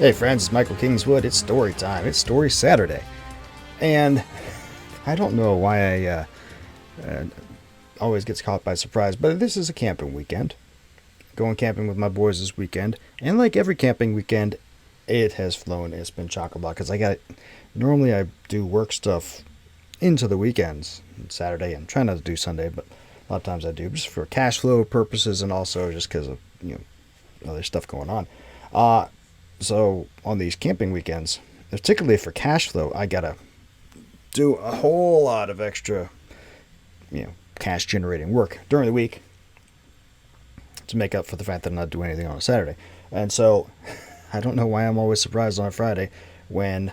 Hey friends, it's Michael Kingswood. It's story time. It's Story Saturday. And I don't know why I always gets caught by surprise, but this is a camping weekend. Going camping with my boys this weekend. And like every camping weekend, it has flown. It's been chock-a-block because normally I do work stuff into the weekends. Saturday, I'm trying not to do Sunday, but a lot of times I do just for cash flow purposes and also just because of, other stuff going on. So on these camping weekends, particularly for cash flow, I gotta do a whole lot of extra, cash generating work during the week to make up for the fact that I'm not doing anything on a Saturday. And so I don't know why I'm always surprised on a Friday when,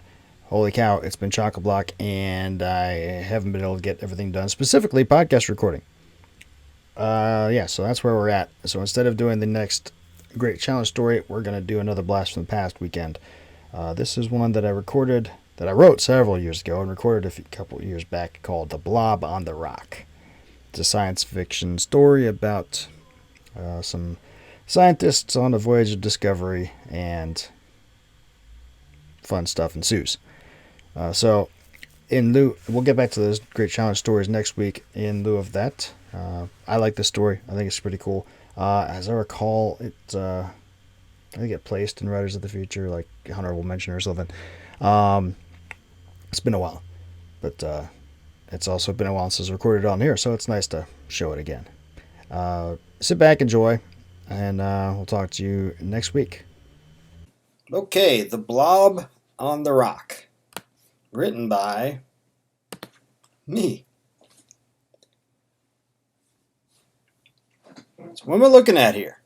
holy cow, it's been chock-a-block and I haven't been able to get everything done, specifically podcast recording. So that's where we're at. So instead of doing the next Great Challenge story, we're going to do another Blast from the Past weekend. This is one that I wrote several years ago and recorded a couple years back called The Blob on the Rock. It's a science fiction story about some scientists on a voyage of discovery and fun stuff ensues. We'll get back to those Great Challenge stories next week. In lieu of that, I like this story. I think it's pretty cool. As I recall, I think it placed in Writers of the Future, like honorable mention or something. It's been a while, but it's also been a while since I recorded it on here, so it's nice to show it again. Sit back, enjoy, and we'll talk to you next week. Okay, The Blob on the Rock. Written by me. So what am I looking at here?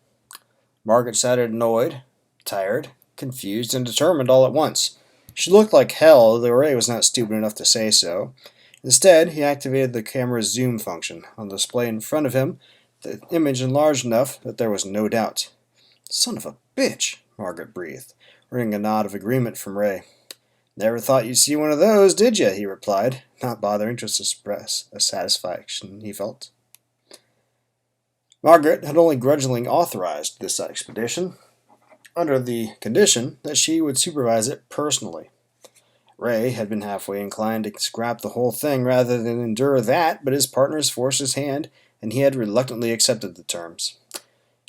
Margaret sounded annoyed, tired, confused, and determined all at once. She looked like hell, though Ray was not stupid enough to say so. Instead, he activated the camera's zoom function. On the display in front of him, the image enlarged enough that there was no doubt. "Son of a bitch," Margaret breathed, earning a nod of agreement from Ray. "Never thought you'd see one of those, did you?" he replied, not bothering to express a satisfaction he felt. Margaret had only grudgingly authorized this expedition, under the condition that she would supervise it personally. Ray had been halfway inclined to scrap the whole thing rather than endure that, but his partners forced his hand, and he had reluctantly accepted the terms.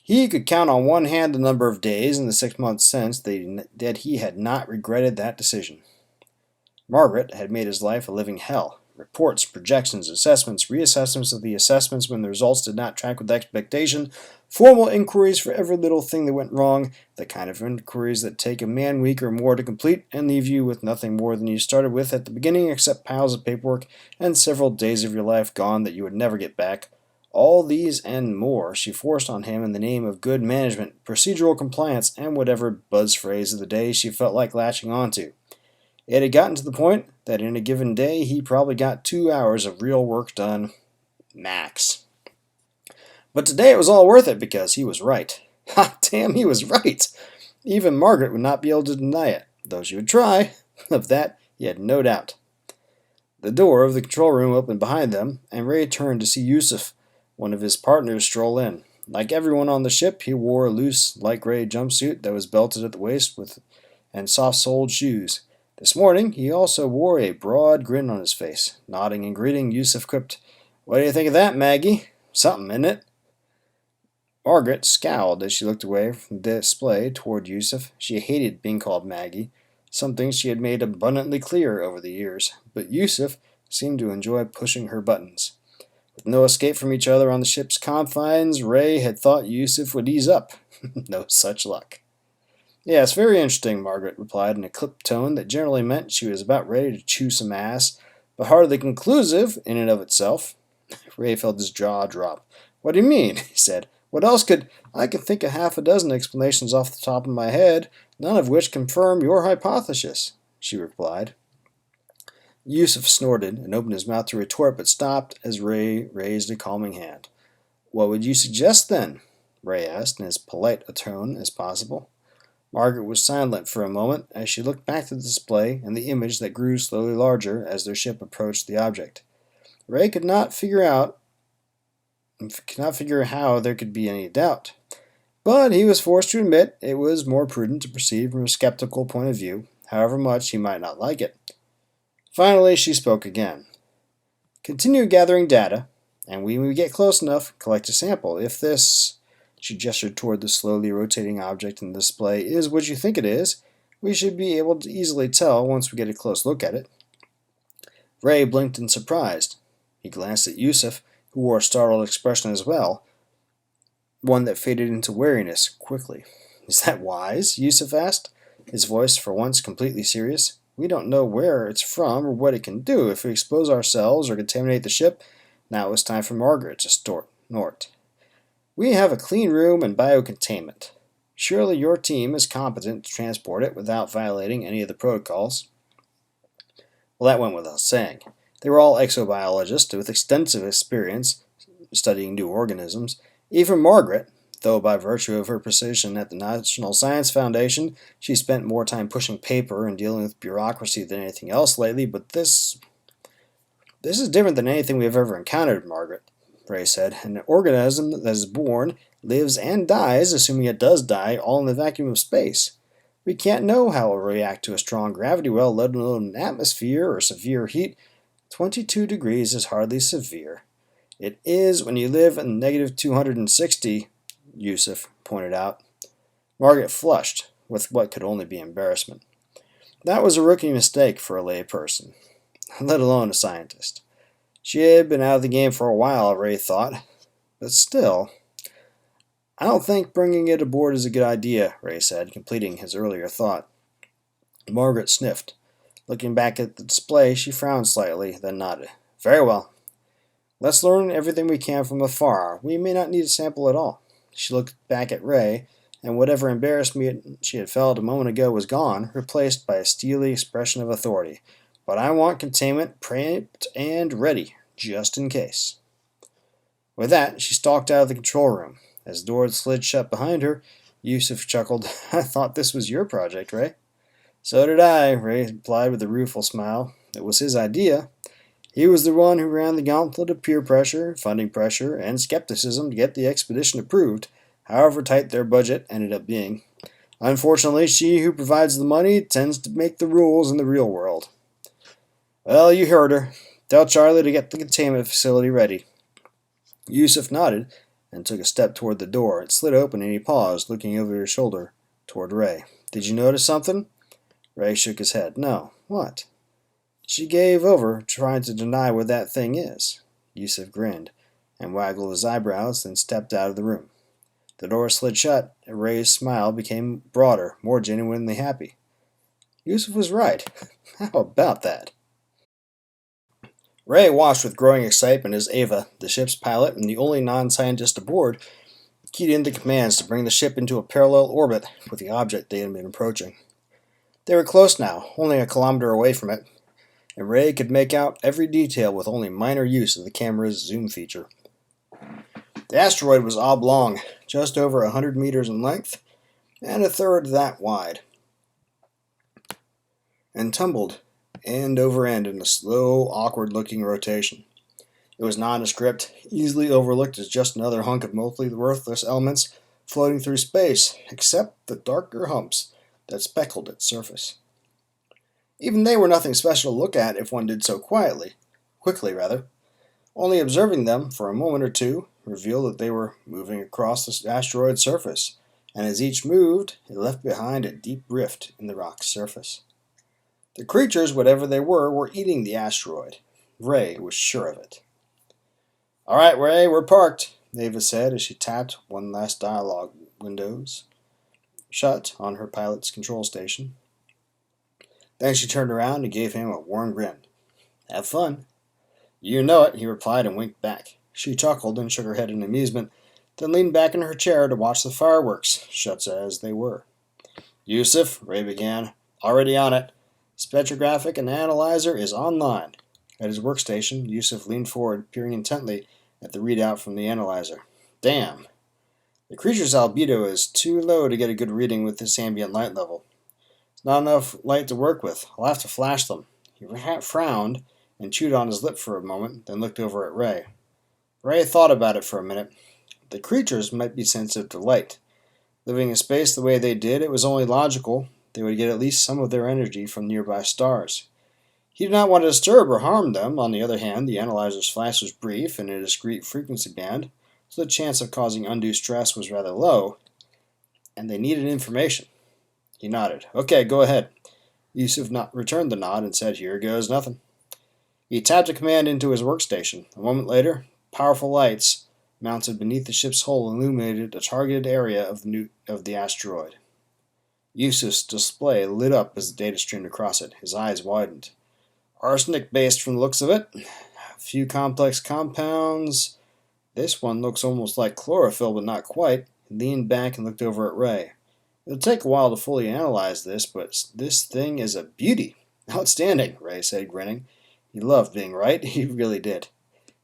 He could count on one hand the number of days in the 6 months since that he had not regretted that decision. Margaret had made his life a living hell. Reports, projections, assessments, reassessments of the assessments when the results did not track with expectation, formal inquiries for every little thing that went wrong, the kind of inquiries that take a man week or more to complete and leave you with nothing more than you started with at the beginning except piles of paperwork and several days of your life gone that you would never get back. All these and more she forced on him in the name of good management, procedural compliance, and whatever buzz phrase of the day she felt like latching onto. It had gotten to the point that in a given day he probably got 2 hours of real work done, max. But today it was all worth it because he was right. Hot damn, he was right! Even Margaret would not be able to deny it, though she would try. Of that he had no doubt. The door of the control room opened behind them, and Ray turned to see Yusuf, one of his partners, stroll in. Like everyone on the ship, he wore a loose, light gray jumpsuit that was belted at the waist and soft-soled shoes. This morning, he also wore a broad grin on his face. Nodding and greeting, Yusuf quipped, "What do you think of that, Maggie? Something, isn't it?" Margaret scowled as she looked away from the display toward Yusuf. She hated being called Maggie, something she had made abundantly clear over the years, but Yusuf seemed to enjoy pushing her buttons. With no escape from each other on the ship's confines, Ray had thought Yusuf would ease up. No such luck. "Yes, very interesting," Margaret replied in a clipped tone that generally meant she was about ready to chew some ass, but hardly conclusive in and of itself. Ray felt his jaw drop. "What do you mean?" he said. "What else could... I could think of half a dozen explanations off the top of my head, none of which confirm your hypothesis," she replied. Yusuf snorted and opened his mouth to retort, but stopped as Ray raised a calming hand. "What would you suggest, then?" Ray asked in as polite a tone as possible. Margaret was silent for a moment as she looked back to the display and the image that grew slowly larger as their ship approached the object. Ray could not figure how there could be any doubt. But he was forced to admit it was more prudent to proceed from a skeptical point of view, however much he might not like it. Finally, she spoke again. Continue gathering data, and when we get close enough, collect a sample. If this, she gestured toward the slowly rotating object in the display, is what you think it is, we should be able to easily tell once we get a close look at it. Ray blinked in surprise. He glanced at Yusuf, who wore a startled expression as well, one that faded into wariness quickly. Is that wise? Yusuf asked, his voice for once completely serious. We don't know where it's from or what it can do. If we expose ourselves or contaminate the ship, now it's time for Margaret to snort. We have a clean room and biocontainment. Surely your team is competent to transport it without violating any of the protocols. Well, that went without saying. They were all exobiologists with extensive experience studying new organisms. Even Margaret, though by virtue of her position at the National Science Foundation, she spent more time pushing paper and dealing with bureaucracy than anything else lately, but this is different than anything we have ever encountered, Margaret, Ray said. An organism that is born, lives, and dies, assuming it does die, all in the vacuum of space. We can't know how it will react to a strong gravity well, let alone an atmosphere or severe heat. 22 degrees is hardly severe. It is when you live in negative 260, Yusuf pointed out. Margaret flushed, with what could only be embarrassment. That was a rookie mistake for a lay person, let alone a scientist. She had been out of the game for a while, Ray thought, but still. I don't think bringing it aboard is a good idea, Ray said, completing his earlier thought. Margaret sniffed. Looking back at the display, she frowned slightly, then nodded. Very well. Let's learn everything we can from afar. We may not need a sample at all. She looked back at Ray, and whatever embarrassment she had felt a moment ago was gone, replaced by a steely expression of authority. But I want containment prepped and ready, just in case. With that, she stalked out of the control room. As the door slid shut behind her, Yusuf chuckled. I thought this was your project, Ray. So did I, Ray replied with a rueful smile. It was his idea. He was the one who ran the gauntlet of peer pressure, funding pressure, and skepticism to get the expedition approved, however tight their budget ended up being. Unfortunately, she who provides the money tends to make the rules in the real world. Well, you heard her. Tell Charlie to get the containment facility ready. Yusuf nodded and took a step toward the door. It slid open and he paused, looking over his shoulder toward Ray. Did you notice something? Ray shook his head. No. What? She gave over, trying to deny what that thing is. Yusuf grinned and waggled his eyebrows, then stepped out of the room. The door slid shut, and Ray's smile became broader, more genuinely happy. Yusuf was right. How about that? Ray watched with growing excitement as Ava, the ship's pilot and the only non-scientist aboard, keyed in the commands to bring the ship into a parallel orbit with the object they had been approaching. They were close now, only a kilometer away from it, and Ray could make out every detail with only minor use of the camera's zoom feature. The asteroid was oblong, just over 100 meters in length, and a third that wide, and tumbled end over end in a slow, awkward-looking rotation. It was nondescript, easily overlooked as just another hunk of mostly worthless elements floating through space, except the darker humps that speckled its surface. Even they were nothing special to look at if one did so quickly. Only observing them for a moment or two revealed that they were moving across the asteroid's surface, and as each moved, it left behind a deep rift in the rock's surface. The creatures, whatever they were eating the asteroid. Ray was sure of it. All right, Ray, we're parked, Ava said as she tapped one last dialogue windows shut on her pilot's control station. Then she turned around and gave him a warm grin. Have fun. You know it, he replied and winked back. She chuckled and shook her head in amusement, then leaned back in her chair to watch the fireworks, shut as they were. Yusuf, Ray began, already on it. Spectrographic and analyzer is online. At his workstation, Yusuf leaned forward, peering intently at the readout from the analyzer. Damn. The creature's albedo is too low to get a good reading with this ambient light level. It's not enough light to work with. I'll have to flash them. He frowned and chewed on his lip for a moment, then looked over at Ray. Ray thought about it for a minute. The creatures might be sensitive to light. Living in space the way they did, it was only logical they would get at least some of their energy from nearby stars. He did not want to disturb or harm them. On the other hand, the analyzer's flash was brief and in a discrete frequency band, so the chance of causing undue stress was rather low, and they needed information. He nodded. Okay, go ahead. Yusuf returned the nod and said, Here goes nothing. He tapped a command into his workstation. A moment later, powerful lights mounted beneath the ship's hull illuminated a targeted area of the asteroid. Yusuf's display lit up as the data streamed across it. His eyes widened. Arsenic-based from the looks of it. A few complex compounds. This one looks almost like chlorophyll, but not quite. He leaned back and looked over at Ray. It'll take a while to fully analyze this, but this thing is a beauty. Outstanding, Ray said, grinning. He loved being right. He really did.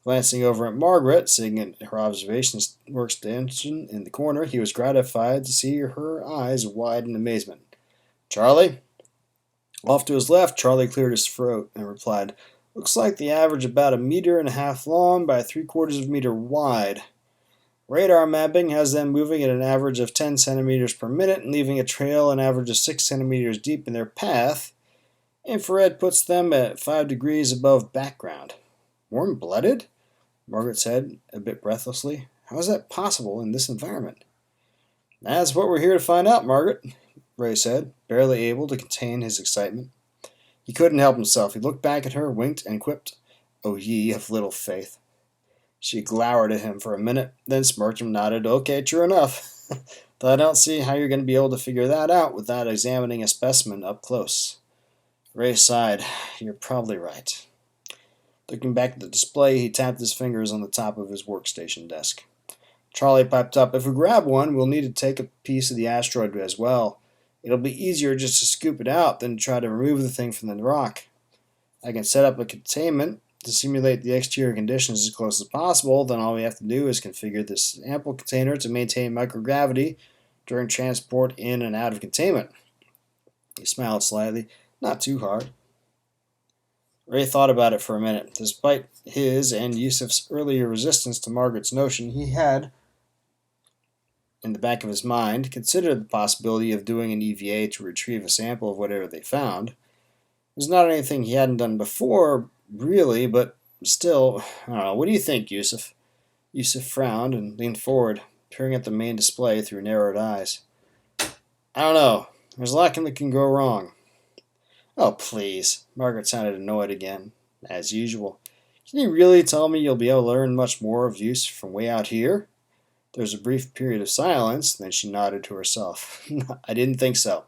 Glancing over at Margaret, sitting at her observation workstation in the corner, he was gratified to see her eyes wide in amazement. Charlie? Off to his left, Charlie cleared his throat and replied, Looks like the average about 1.5 meters long by 3/4 meter wide. Radar mapping has them moving at an average of 10 centimeters per minute and leaving a trail an average of 6 centimeters deep in their path. Infrared puts them at 5 degrees above background. Warm-blooded? Margaret said, a bit breathlessly. How is that possible in this environment? That's what we're here to find out, Margaret, Ray said, barely able to contain his excitement. He couldn't help himself. He looked back at her, winked, and quipped, "O ye of little faith." She glowered at him for a minute, then smirked and nodded. Okay, true enough. Though I don't see how you're going to be able to figure that out without examining a specimen up close. Ray sighed. You're probably right. Looking back at the display, he tapped his fingers on the top of his workstation desk. Charlie piped up, If we grab one, we'll need to take a piece of the asteroid as well. It'll be easier just to scoop it out than to try to remove the thing from the rock. I can set up a containment to simulate the exterior conditions as close as possible. Then all we have to do is configure this ample container to maintain microgravity during transport in and out of containment. He smiled slightly, not too hard. Ray thought about it for a minute. Despite his and Yusuf's earlier resistance to Margaret's notion, he had, in the back of his mind, considered the possibility of doing an EVA to retrieve a sample of whatever they found. It was not anything he hadn't done before, really, but still, I don't know. What do you think, Yusuf? Yusuf frowned and leaned forward, peering at the main display through narrowed eyes. I don't know. There's a lot that can go wrong. Oh, please. Margaret sounded annoyed again, as usual. Can you really tell me you'll be able to learn much more of use from way out here? There was a brief period of silence, then she nodded to herself. I didn't think so.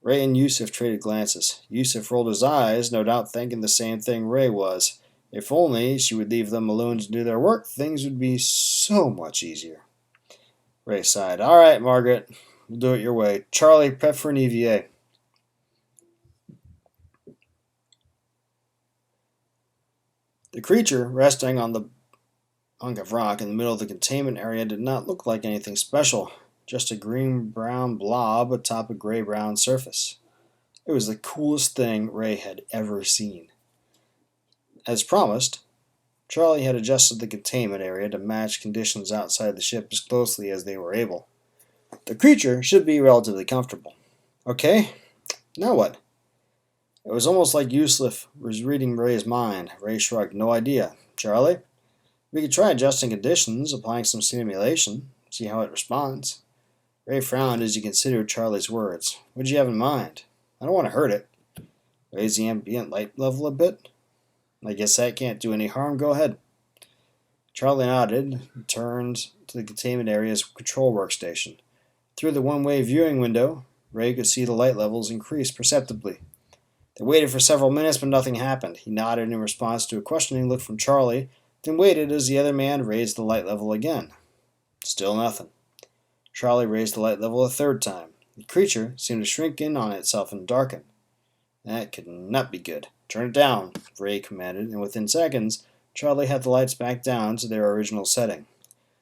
Ray and Yusuf traded glances. Yusuf rolled his eyes, no doubt thinking the same thing Ray was. If only she would leave them alone to do their work, things would be so much easier. Ray sighed. All right, Margaret. We'll do it your way. Charlie, prep for an EVA. The creature, resting on the hunk of rock in the middle of the containment area, did not look like anything special. Just a green-brown blob atop a gray-brown surface. It was the coolest thing Ray had ever seen. As promised, Charlie had adjusted the containment area to match conditions outside the ship as closely as they were able. The creature should be relatively comfortable. Okay, now what? It was almost like Yusuf was reading Ray's mind. Ray shrugged. No idea. Charlie? We could try adjusting conditions, applying some simulation, see how it responds. Ray frowned as he considered Charlie's words. What did you have in mind? I don't want to hurt it. Raise the ambient light level a bit? I guess that can't do any harm. Go ahead. Charlie nodded and turned to the containment area's control workstation. Through the one-way viewing window, Ray could see the light levels increase perceptibly. They waited for several minutes, but nothing happened. He nodded in response to a questioning look from Charlie, then waited as the other man raised the light level again. Still nothing. Charlie raised the light level a third time. The creature seemed to shrink in on itself and darken. That could not be good. Turn it down, Ray commanded, and within seconds, Charlie had the lights back down to their original setting.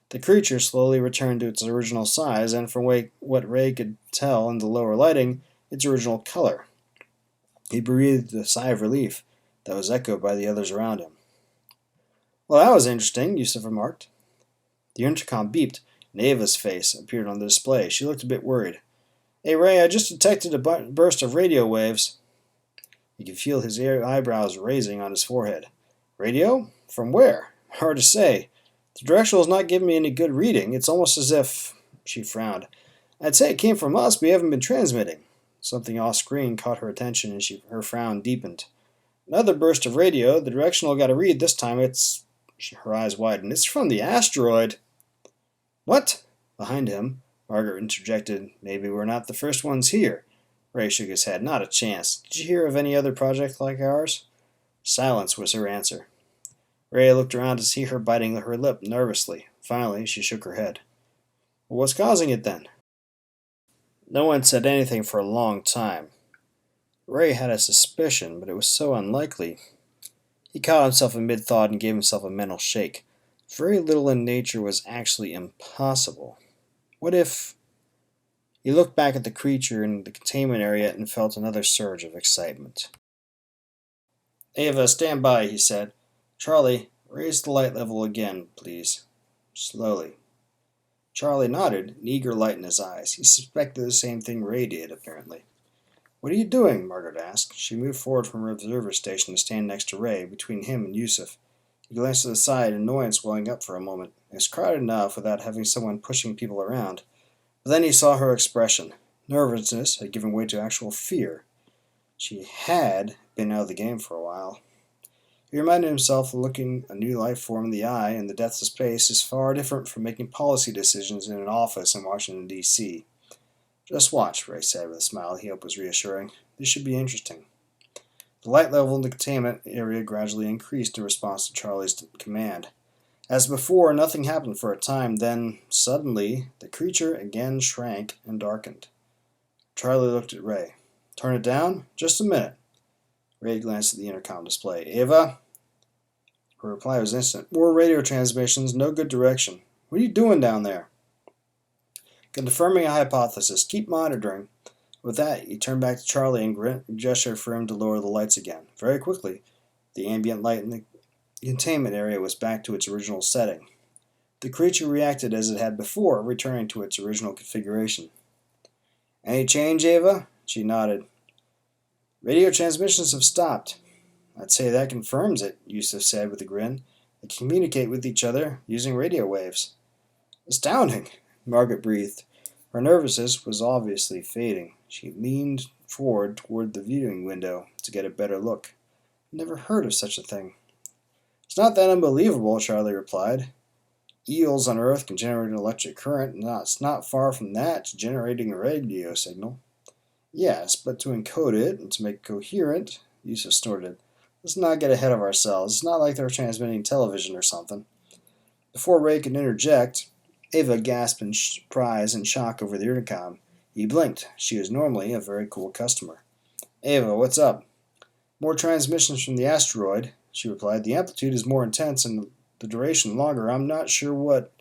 The creature slowly returned to its original size, and from what Ray could tell in the lower lighting, its original color. He breathed a sigh of relief that was echoed by the others around him. Well, that was interesting, Yusuf remarked. The intercom beeped, Ava's face appeared on the display. She looked a bit worried. Hey, Ray, I just detected a burst of radio waves. You could feel his eyebrows raising on his forehead. Radio? From where? Hard to say. The directional is not giving me any good reading. It's almost as if... She frowned. I'd say it came from us, but we haven't been transmitting. Something off-screen caught her attention, and her frown deepened. Another burst of radio. The directional got a read this time. Her eyes widened. It's from the asteroid. What? Behind him, Margaret interjected. Maybe we're not the first ones here. Ray shook his head. Not a chance. Did you hear of any other project like ours? Silence was her answer. Ray looked around to see her biting her lip nervously. Finally, she shook her head. Well, what's causing it then? No one said anything for a long time. Ray had a suspicion, but it was so unlikely. He caught himself in mid-thought and gave himself a mental shake. Very little in nature was actually impossible. What if... He looked back at the creature in the containment area and felt another surge of excitement. Ava, stand by, he said. Charlie, raise the light level again, please. Slowly. Charlie nodded, an eager light in his eyes. He suspected the same thing Ray did, apparently. What are you doing? Margaret asked. She moved forward from her observer station to stand next to Ray, between him and Yusuf. He glanced to the side, annoyance welling up for a moment. It was crowded enough without having someone pushing people around. But then he saw her expression. Nervousness had given way to actual fear. She had been out of the game for a while. He reminded himself that looking a new life form in the eye in the depths of space is far different from making policy decisions in an office in Washington, D.C. Just watch, Ray said with a smile he hoped was reassuring. This should be interesting. The light level in the containment area gradually increased in response to Charlie's command. As before, nothing happened for a time, then, suddenly, the creature again shrank and darkened. Charlie looked at Ray. Turn it down? Just a minute. Ray glanced at the intercom display. Ava? Her reply was instant. More radio transmissions, no good direction. What are you doing down there? Confirming a hypothesis. Keep monitoring. With that, he turned back to Charlie and gestured for him to lower the lights again. Very quickly, the ambient light in the containment area was back to its original setting. The creature reacted as it had before, returning to its original configuration. Any change, Ava? She nodded. Radio transmissions have stopped. I'd say that confirms it, Yusuf said with a grin. They communicate with each other using radio waves. Astounding, Margaret breathed. Her nervousness was obviously fading. She leaned forward toward the viewing window to get a better look. Never heard of such a thing. It's not that unbelievable, Charlie replied. Eels on Earth can generate an electric current, and it's not far from that to generating a radio signal. Yes, but to encode it and to make it coherent, Yusuf snorted. Let's not get ahead of ourselves. It's not like they're transmitting television or something. Before Ray could interject, Ava gasped in surprise and shock over the intercom. He blinked. She was normally a very cool customer. Ava, what's up? More transmissions from the asteroid, she replied. The amplitude is more intense and the duration longer. I'm not sure what...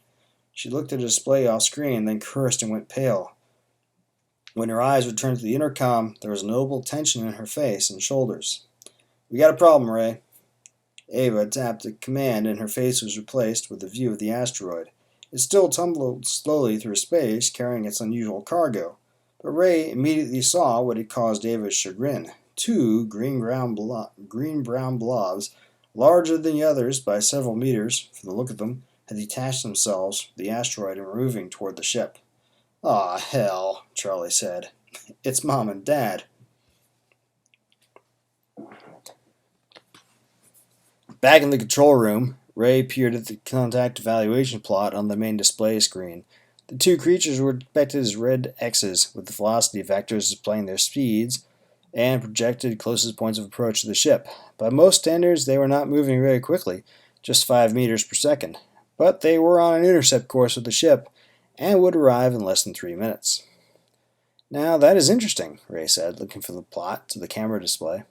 She looked at a display off screen, then cursed and went pale. When her eyes returned to the intercom, there was notable tension in her face and shoulders. We got a problem, Ray. Ava tapped a command and her face was replaced with a view of the asteroid. It still tumbled slowly through space, carrying its unusual cargo. But Ray immediately saw what had caused Ava's chagrin. Two green-brown blobs, larger than the others by several meters, from the look of them, had detached themselves from the asteroid and were moving toward the ship. Aw, hell, Charlie said. It's Mom and Dad. Back in the control room, Ray peered at the contact evaluation plot on the main display screen. The two creatures were depicted as red X's, with the velocity vectors displaying their speeds and projected closest points of approach to the ship. By most standards, they were not moving very quickly, just 5 meters per second. But they were on an intercept course with the ship, and would arrive in less than 3 minutes. Now that is interesting, Ray said, looking from the plot to the camera display.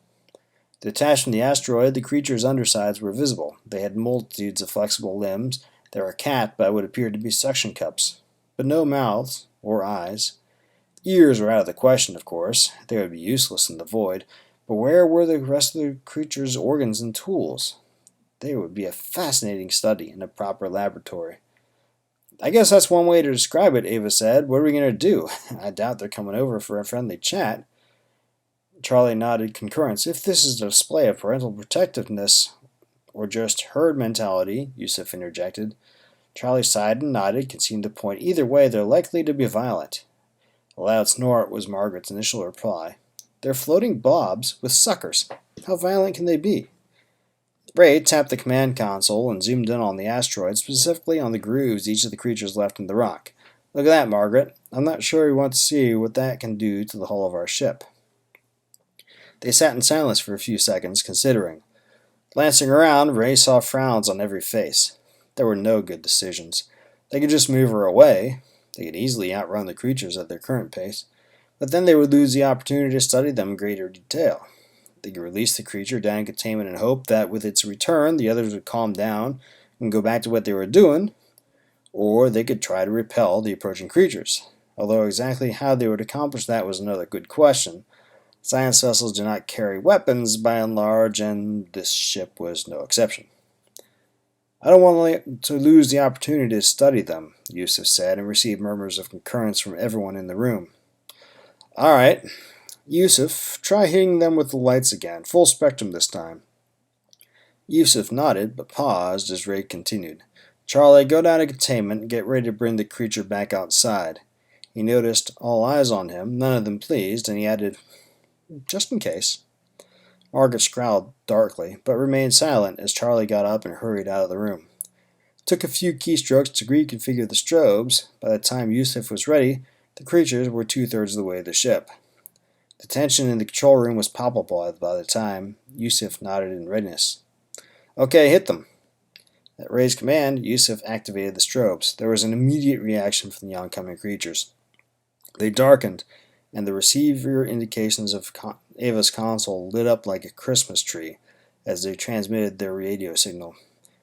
Detached from the asteroid, the creature's undersides were visible. They had multitudes of flexible limbs. They were capped by what appeared to be suction cups, but no mouths or eyes. Ears were out of the question, of course. They would be useless in the void. But where were the rest of the creature's organs and tools? They would be a fascinating study in a proper laboratory. I guess that's one way to describe it, Ava said. What are we going to do? I doubt they're coming over for a friendly chat. Charlie nodded concurrence. If this is a display of parental protectiveness or just herd mentality, Yusuf interjected. Charlie sighed and nodded, conceding the point. Either way, they're likely to be violent. A loud snort was Margaret's initial reply. They're floating blobs with suckers. How violent can they be? Ray tapped the command console and zoomed in on the asteroid, specifically on the grooves each of the creatures left in the rock. Look at that, Margaret. I'm not sure we want to see what that can do to the hull of our ship. They sat in silence for a few seconds, considering. Glancing around, Ray saw frowns on every face. There were no good decisions. They could just move her away. They could easily outrun the creatures at their current pace, but then they would lose the opportunity to study them in greater detail. They could release the creature down in containment and hope that with its return, the others would calm down and go back to what they were doing, or they could try to repel the approaching creatures. Although exactly how they would accomplish that was another good question. Science vessels do not carry weapons by and large, and this ship was no exception. I don't want to lose the opportunity to study them, Yusuf said, and received murmurs of concurrence from everyone in the room. All right. Yusuf, try hitting them with the lights again, full spectrum this time. Yusuf nodded, but paused as Ray continued. Charlie, go down to containment and get ready to bring the creature back outside. He noticed all eyes on him, none of them pleased, and he added, just in case. Margaret scowled darkly, but remained silent as Charlie got up and hurried out of the room. It took a few keystrokes to reconfigure the strobes. By the time Yusuf was ready, the creatures were two-thirds of the way to the ship. The tension in the control room was palpable by the time Yusuf nodded in readiness. Okay, hit them. At Ray's command, Yusuf activated the strobes. There was an immediate reaction from the oncoming creatures. They darkened, and the receiver indications of Ava's console lit up like a Christmas tree as they transmitted their radio signal.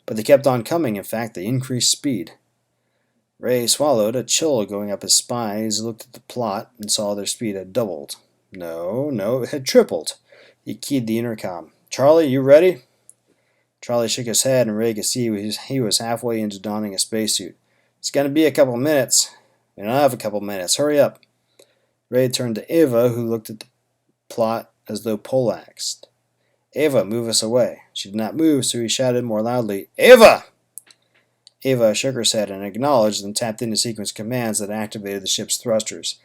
But they kept on coming. In fact, they increased speed. Ray swallowed, a chill going up his spine as he looked at the plot and saw their speed had doubled. No, it had tripled. He keyed the intercom. Charlie, you ready? Charlie shook his head, and Ray could see he was halfway into donning a spacesuit. It's going to be a couple minutes. We don't have a couple minutes. Hurry up. Ray turned to Ava, who looked at the plot as though poleaxed. Ava, move us away. She did not move, so he shouted more loudly, Ava! Ava shook her head and acknowledged, then tapped into sequence commands that activated the ship's thrusters.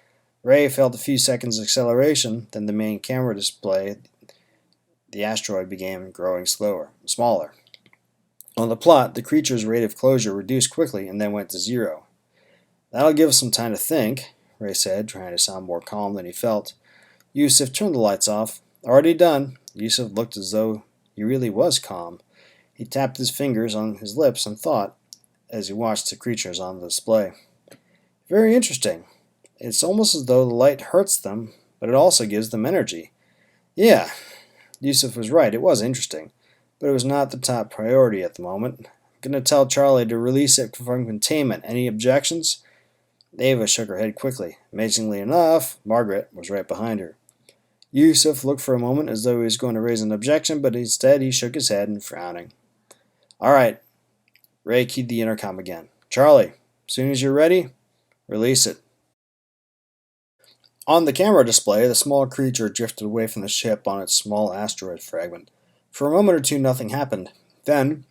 Ray felt a few seconds of acceleration, then the main camera display, the asteroid began growing smaller. On the plot, the creature's rate of closure reduced quickly and then went to 0. That'll give us some time to think, Ray said, trying to sound more calm than he felt. Yusuf turned the lights off. Already done. Yusuf looked as though he really was calm. He tapped his fingers on his lips and thought as he watched the creatures on the display. Very interesting. It's almost as though the light hurts them, but it also gives them energy. Yeah, Yusuf was right. It was interesting, but it was not the top priority at the moment. I'm going to tell Charlie to release it from containment. Any objections? Ava shook her head quickly. Amazingly enough, Margaret was right behind her. Yusuf looked for a moment as though he was going to raise an objection, but instead he shook his head and frowning. All right. Ray keyed the intercom again. Charlie, as soon as you're ready, release it. On the camera display, the small creature drifted away from the ship on its small asteroid fragment. For a moment or two, nothing happened. Then,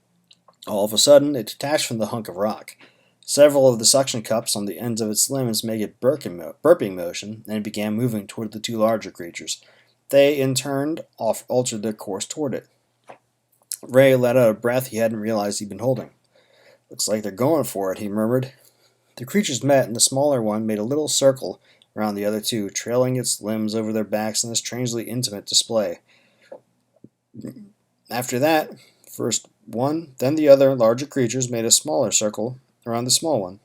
all of a sudden, it detached from the hunk of rock. Several of the suction cups on the ends of its limbs made a burping motion, and it began moving toward the two larger creatures. They, in turn, altered their course toward it. Ray let out a breath he hadn't realized he'd been holding. Looks like they're going for it, he murmured. The creatures met, and the smaller one made a little circle around the other two, trailing its limbs over their backs in a strangely intimate display. After that, first one, then the other larger creatures made a smaller circle around the small one.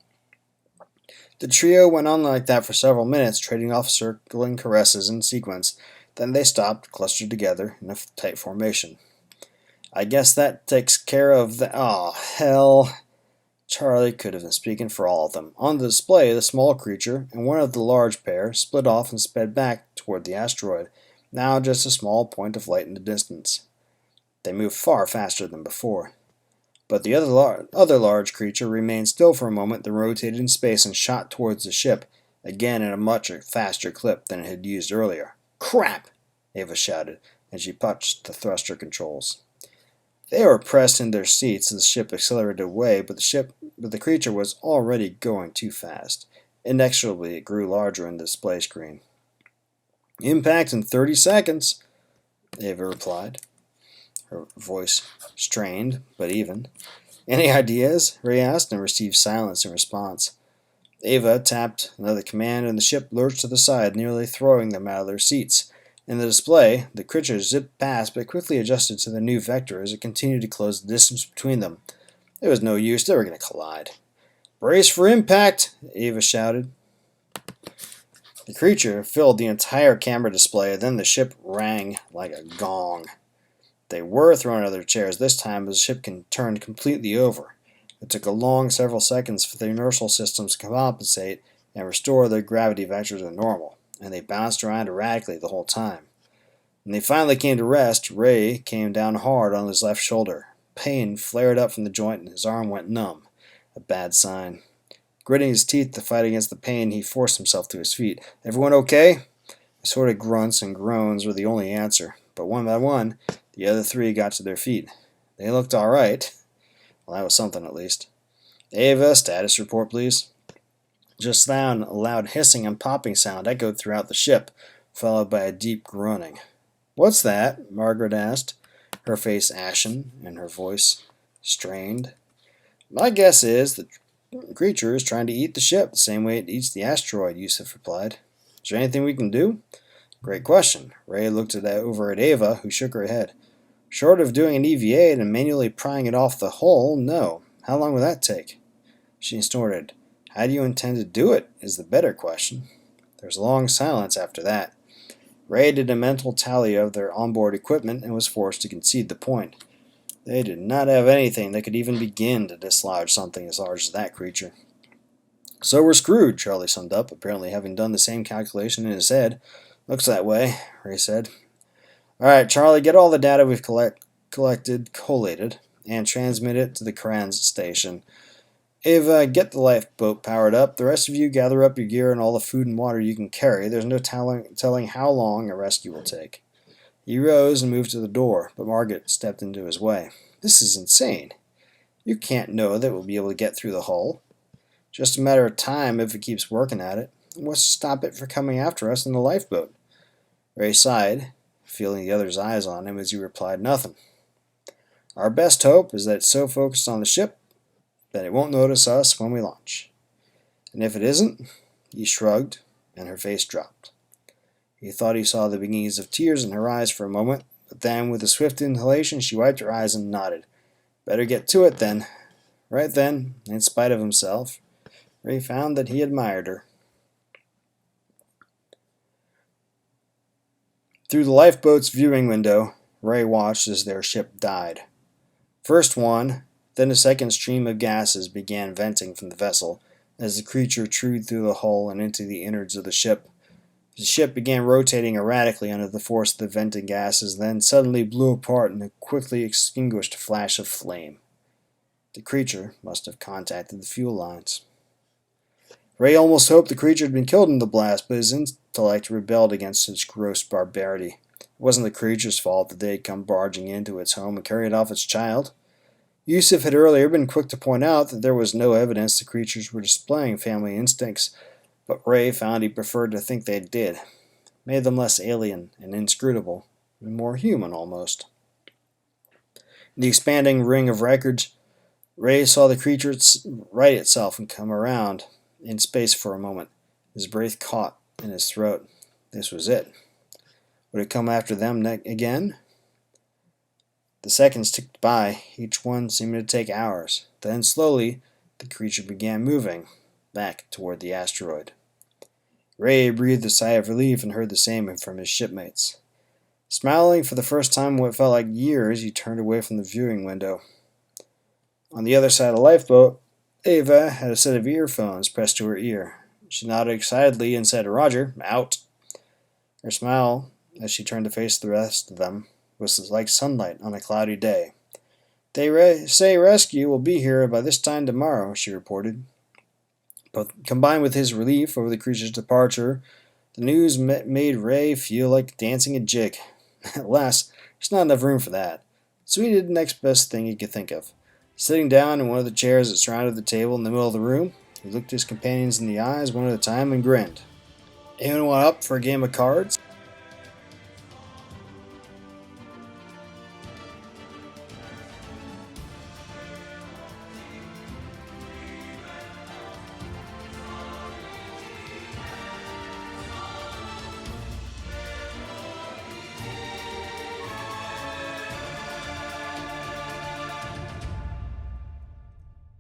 The trio went on like that for several minutes, trading off circling caresses in sequence. Then they stopped, clustered together in a tight formation. I guess that takes care of the... Oh, hell... Charlie could have been speaking for all of them. On the display, the small creature and one of the large pair split off and sped back toward the asteroid, now just a small point of light in the distance. They moved far faster than before. But the other large creature remained still for a moment, then rotated in space and shot towards the ship, again at a much faster clip than it had used earlier. "Crap!" Ava shouted, and she punched the thruster controls. They were pressed in their seats as the ship accelerated away, but the creature was already going too fast. Inexorably, it grew larger in the display screen. "Impact in 30 seconds," Ava replied, her voice strained but even. "Any ideas?" Ray asked, and received silence in response. Ava tapped another command, and the ship lurched to the side, nearly throwing them out of their seats. In the display, the creature zipped past, but quickly adjusted to the new vector as it continued to close the distance between them. It was no use, they were going to collide. "Brace for impact!" Ava shouted. The creature filled the entire camera display, then the ship rang like a gong. They were thrown out of their chairs this time as the ship turned completely over. It took a long several seconds for the inertial systems to compensate and restore their gravity vectors to normal, and they bounced around erratically the whole time. When they finally came to rest, Ray came down hard on his left shoulder. Pain flared up from the joint and his arm went numb. A bad sign. Gritting his teeth to fight against the pain, he forced himself to his feet. "Everyone okay?" Assorted grunts and groans were the only answer, but one by one, the other three got to their feet. They looked all right. Well, that was something at least. "Ava, status report, please." Just then, a loud hissing and popping sound echoed throughout the ship, followed by a deep groaning. "What's that?" Margaret asked, her face ashen and her voice strained. "My guess is the creature is trying to eat the ship the same way it eats the asteroid," Yusuf replied. "Is there anything we can do?" "Great question." Ray looked over at Ava, who shook her head. "Short of doing an EVA and manually prying it off the hull, no. How long will that take?" She snorted. "How do you intend to do it is the better question." There was a long silence after that. Ray did a mental tally of their onboard equipment and was forced to concede the point. They did not have anything that could even begin to dislodge something as large as that creature. "So we're screwed," Charlie summed up, apparently having done the same calculation in his head. "Looks that way," Ray said. "All right, Charlie, get all the data we've collated, and transmit it to the Kranz station. Ava, get the lifeboat powered up. The rest of you gather up your gear and all the food and water you can carry. There's no telling how long a rescue will take." He rose and moved to the door, but Margaret stepped into his way. "This is insane. You can't know that we'll be able to get through the hull. Just a matter of time if it keeps working at it. What's to stop it from coming after us in the lifeboat?" Ray sighed, feeling the other's eyes on him as he replied, "Nothing. Our best hope is that it's so focused on the ship that it won't notice us when we launch. And if it isn't," he shrugged, and her face dropped. He thought he saw the beginnings of tears in her eyes for a moment, but then, with a swift inhalation, she wiped her eyes and nodded. "Better get to it, then." Right then, in spite of himself, Ray found that he admired her. Through the lifeboat's viewing window, Ray watched as their ship died. First one, then a second stream of gases began venting from the vessel as the creature chewed through the hull and into the innards of the ship. The ship began rotating erratically under the force of the venting gases, then suddenly blew apart in a quickly extinguished flash of flame. The creature must have contacted the fuel lines. Ray almost hoped the creature had been killed in the blast, but his intellect rebelled against such gross barbarity. It wasn't the creature's fault that they had come barging into its home and carried off its child. Yusuf had earlier been quick to point out that there was no evidence the creatures were displaying family instincts, but Ray found he preferred to think they did. Made them less alien and inscrutable, and more human almost. In the expanding ring of records, Ray saw the creature right itself and come around in space for a moment. His breath caught in his throat. This was it. Would it come after them again? The seconds ticked by, each one seeming to take hours. Then, slowly, the creature began moving, back toward the asteroid. Ray breathed a sigh of relief and heard the same from his shipmates. Smiling for the first time in what felt like years, he turned away from the viewing window. On the other side of the lifeboat, Ava had a set of earphones pressed to her ear. She nodded excitedly and said, "Roger, out." Her smile, as she turned to face the rest of them, was like sunlight on a cloudy day. They say rescue will be here by this time tomorrow, she reported. But combined with his relief over the creature's departure, the news made Ray feel like dancing a jig. Alas, there's not enough room for that, so he did the next best thing he could think of. Sitting down in one of the chairs that surrounded the table in the middle of the room, he looked his companions in the eyes one at a time and grinned. "Anyone want up for a game of cards?"